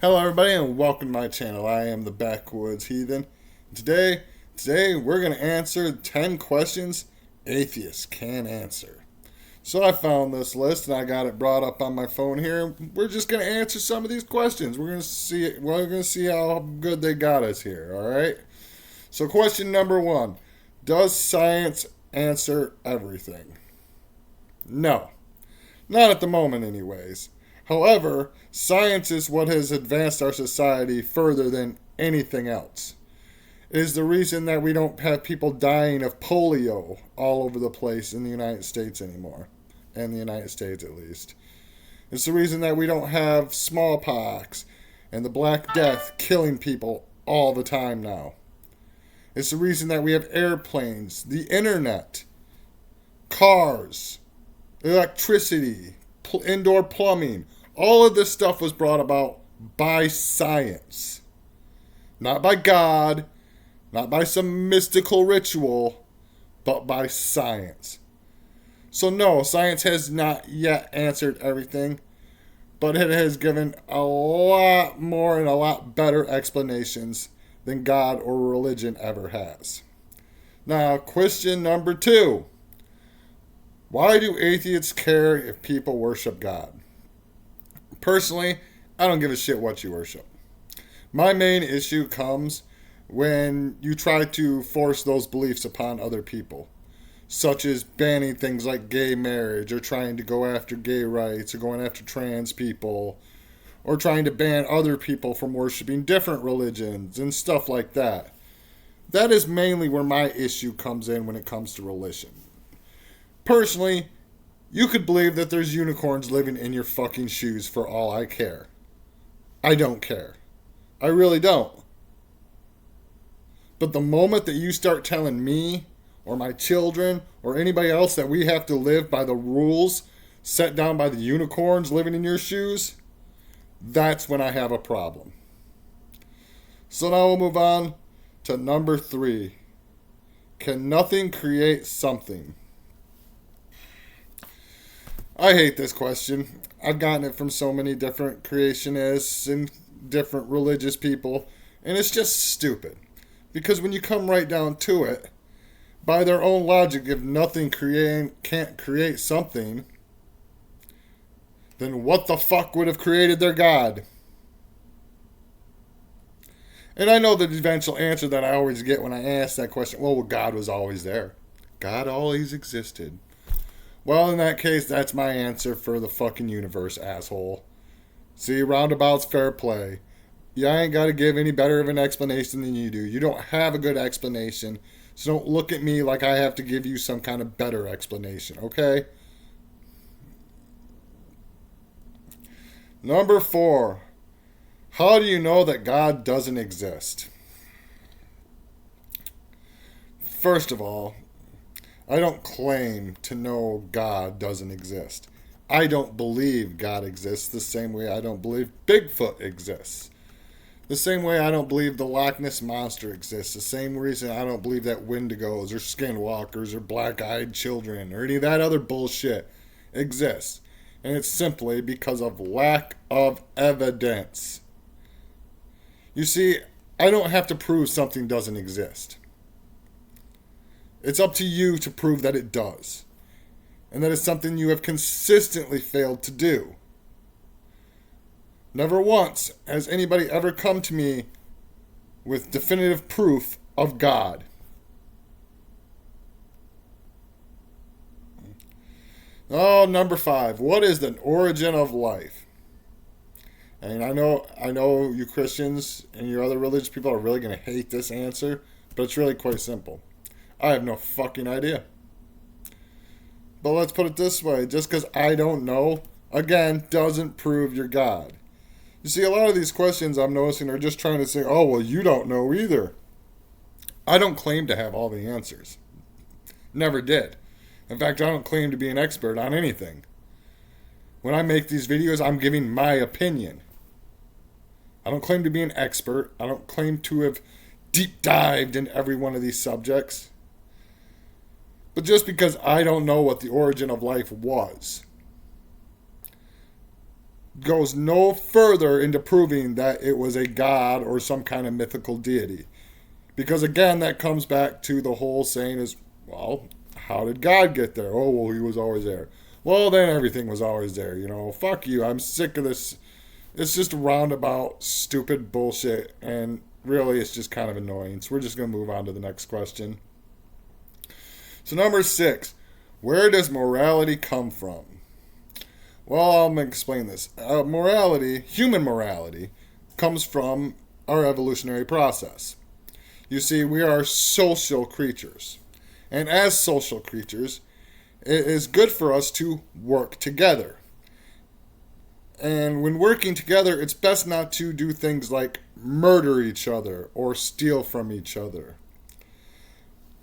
Hello everybody and welcome to my channel. I am the Backwoods Heathen. Today we're going to answer 10 questions atheists can't answer. So I found this list and I got it brought up on my phone here. We're just going to answer some of these questions. We're going to see how good they got us here, all right? So question number 1, does science answer everything? No. Not at the moment anyways. However, science is what has advanced our society further than anything else. It is the reason that we don't have people dying of polio all over the place in the United States anymore. In the United States, at least. It's the reason that we don't have smallpox and the Black Death killing people all the time now. It's the reason that we have airplanes, the internet, cars, electricity, indoor plumbing. All of this stuff was brought about by science. Not by God, not by some mystical ritual, but by science. So no, science has not yet answered everything, but it has given a lot more and a lot better explanations than God or religion ever has. Now, question number 2. Why do atheists care if people worship God? Personally, I don't give a shit what you worship. My main issue comes when you try to force those beliefs upon other people, such as banning things like gay marriage, or trying to go after gay rights, or going after trans people, or trying to ban other people from worshiping different religions and stuff like that. That is mainly where my issue comes in when it comes to religion. Personally, you could believe that there's unicorns living in your fucking shoes for all I care. I don't care. I really don't. But the moment that you start telling me, or my children, or anybody else that we have to live by the rules set down by the unicorns living in your shoes, that's when I have a problem. So now we'll move on to number 3. Can nothing create something? I hate this question. I've gotten it from so many different creationists and different religious people, and it's just stupid. Because when you come right down to it, by their own logic, if nothing can't create something, then what the fuck would have created their God? And I know the eventual answer that I always get when I ask that question, well, God was always there. God always existed. Well, in that case, that's my answer for the fucking universe, asshole. See, roundabout's fair play. Yeah, I ain't got to give any better of an explanation than you do. You don't have a good explanation, so don't look at me like I have to give you some kind of better explanation, okay? Number 4. How do you know that God doesn't exist? First of all, I don't claim to know God doesn't exist. I don't believe God exists the same way I don't believe Bigfoot exists. The same way I don't believe the Loch Ness Monster exists. The same reason I don't believe that Wendigos or Skinwalkers or Black-Eyed Children or any of that other bullshit exists. And it's simply because of lack of evidence. You see, I don't have to prove something doesn't exist. It's up to you to prove that it does. And that is something you have consistently failed to do. Never once has anybody ever come to me with definitive proof of God. Oh, number 5. What is the origin of life? And I know you Christians and your other religious people are really going to hate this answer, but it's really quite simple. I have no fucking idea. But let's put it this way. Just because I don't know, again, doesn't prove you're God. You see, a lot of these questions I'm noticing are just trying to say, oh, well, you don't know either. I don't claim to have all the answers. Never did. In fact, I don't claim to be an expert on anything. When I make these videos, I'm giving my opinion. I don't claim to be an expert. I don't claim to have deep dived in every one of these subjects. But just because I don't know what the origin of life was, goes no further into proving that it was a god or some kind of mythical deity. Because again, that comes back to the whole saying is, well, how did God get there? Oh, well, he was always there. Well, then everything was always there. Fuck you. I'm sick of this. It's just roundabout, stupid bullshit. And really, it's just kind of annoying. So we're just going to move on to the next question. So number 6, where does morality come from? Well, I'm going to explain this. Human morality, comes from our evolutionary process. You see, we are social creatures. And as social creatures, it is good for us to work together. And when working together, it's best not to do things like murder each other or steal from each other.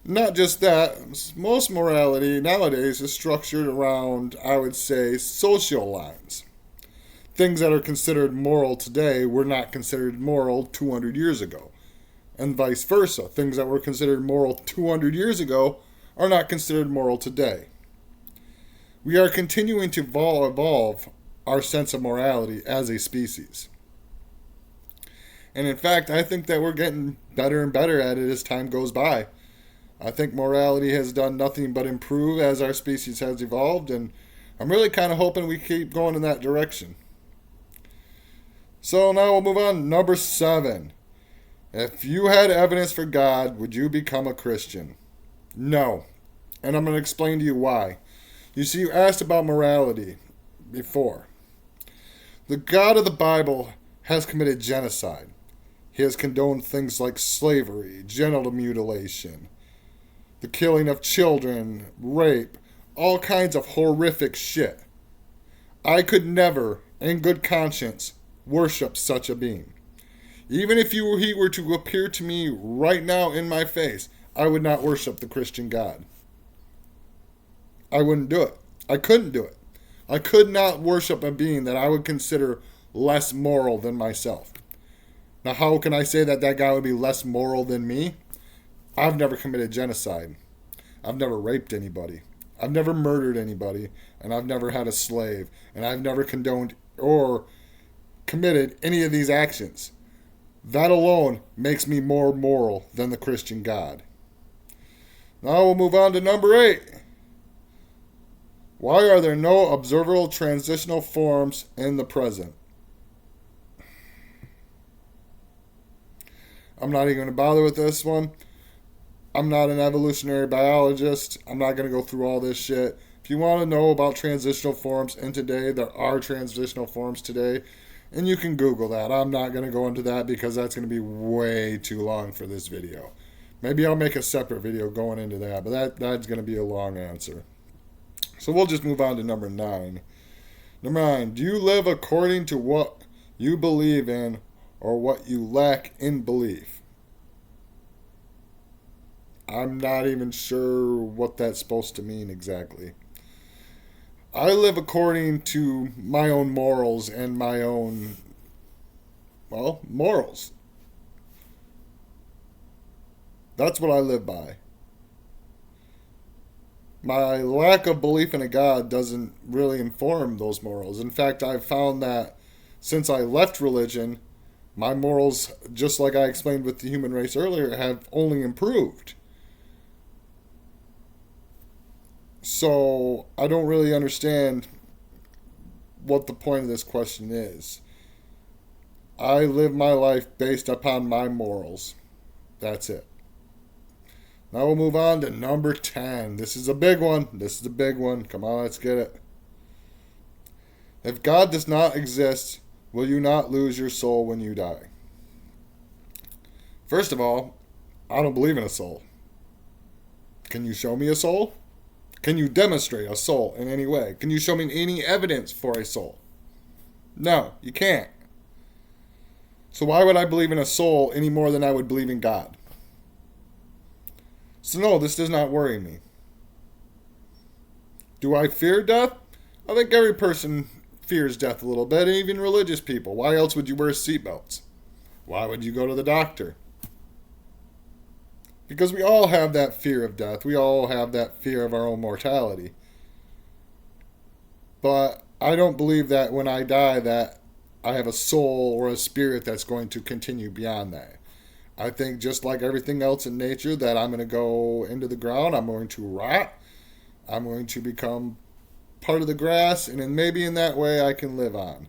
Not just that, most morality nowadays is structured around, I would say, social lines. Things that are considered moral today were not considered moral 200 years ago. And vice versa. Things that were considered moral 200 years ago are not considered moral today. We are continuing to evolve our sense of morality as a species. And in fact, I think that we're getting better and better at it as time goes by. I think morality has done nothing but improve as our species has evolved, and I'm really kind of hoping we keep going in that direction. So now we'll move on. Number 7. If you had evidence for God, would you become a Christian? No. And I'm going to explain to you why. You see, you asked about morality before. The God of the Bible has committed genocide. He has condoned things like slavery, genital mutilation, the killing of children, rape, all kinds of horrific shit. I could never, in good conscience, worship such a being. Even if he were to appear to me right now in my face, I would not worship the Christian God. I wouldn't do it. I couldn't do it. I could not worship a being that I would consider less moral than myself. Now, how can I say that guy would be less moral than me? I've never committed genocide. I've never raped anybody. I've never murdered anybody. And I've never had a slave. And I've never condoned or committed any of these actions. That alone makes me more moral than the Christian God. Now we'll move on to number 8. Why are there no observable transitional forms in the present? I'm not even going to bother with this one. I'm not an evolutionary biologist. I'm not going to go through all this shit. If you want to know about transitional forms in today, there are transitional forms today. And you can Google that. I'm not going to go into that because that's going to be way too long for this video. Maybe I'll make a separate video going into that, but that's going to be a long answer. So we'll just move on to number 9. Number 9, do you live according to what you believe in or what you lack in belief? I'm not even sure what that's supposed to mean exactly. I live according to my own morals and my own, morals. That's what I live by. My lack of belief in a God doesn't really inform those morals. In fact, I've found that since I left religion, my morals, just like I explained with the human race earlier, have only improved. So I don't really understand what the point of this question is. I live my life based upon my morals. That's it. Now we'll move on to number 10. This is a big one. Come on, let's get it. If God does not exist, will you not lose your soul when you die? First of all, I don't believe in a soul. Can you show me a soul? Can you demonstrate a soul in any way? Can you show me any evidence for a soul? No, you can't. So why would I believe in a soul any more than I would believe in God? So no, this does not worry me. Do I fear death? I think every person fears death a little bit, even religious people. Why else would you wear seatbelts? Why would you go to the doctor? Because we all have that fear of death. We all have that fear of our own mortality. But I don't believe that when I die that I have a soul or a spirit that's going to continue beyond that. I think just like everything else in nature that I'm going to go into the ground, I'm going to rot, I'm going to become part of the grass, and then maybe in that way I can live on.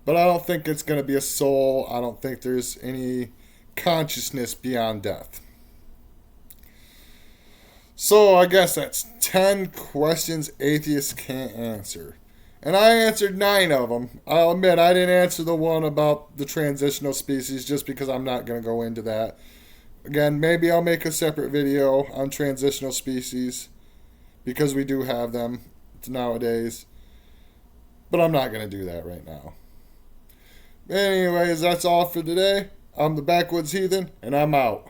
But I don't think it's going to be a soul. I don't think there's any consciousness beyond death. So I guess that's 10 questions atheists can't answer. And I answered 9 of them. I'll admit I didn't answer the one about the transitional species just because I'm not going to go into that. Again, maybe I'll make a separate video on transitional species because we do have them nowadays. But I'm not going to do that right now. Anyways, that's all for today. I'm the Backwoods Heathen, and I'm out.